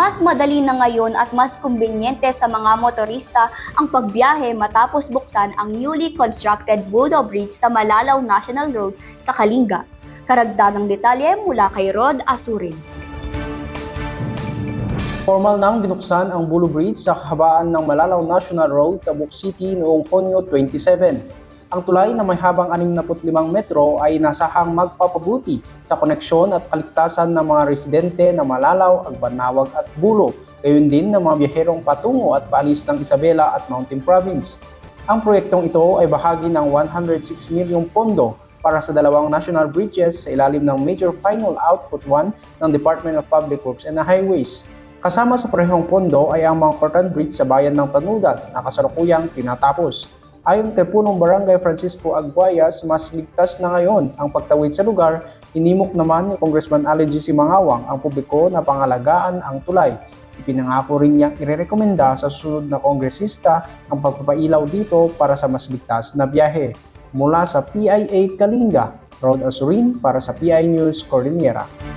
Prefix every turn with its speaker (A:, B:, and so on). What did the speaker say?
A: Mas madali na ngayon at mas kumbinyente sa mga motorista ang pagbiyahe matapos buksan ang newly constructed Budo Bridge sa Malalaw National Road sa Kalinga. Karagdagang detalye mula kay Rod Asurin.
B: Formal nang binuksan ang Budo Bridge sa kahabaan ng Malalaw National Road, Tabuk City noong Hunyo 27. Ang tulay na may habang 65 metro ay nasahang magpapabuti sa koneksyon at kaligtasan ng mga residente ng Malalaw, Agbanawag at Bulo, gayon din ng mga biyaherong patungo at paalis ng Isabela at Mountain Province. Ang proyektong ito ay bahagi ng 106 milyong pondo para sa dalawang national bridges sa ilalim ng Major Final Output 1 ng Department of Public Works and Highways. Kasama sa parehong pondo ay ang mga Cortan Bridge sa bayan ng Tanudan na kasalukuyang tinatapos. Ayon kay Punong Barangay Francisco Aguayas, mas ligtas na ngayon ang pagtawid sa lugar. Hinimok naman ni Congressman Allen G. Simangawang ang publiko na pangalagaan ang tulay. Ipinangako rin niyang irerekomenda sa susunod na kongresista ang pagpapailaw dito para sa mas ligtas na biyahe. Mula sa PIA Kalinga, Rod Asurin para sa PI News Cordillera.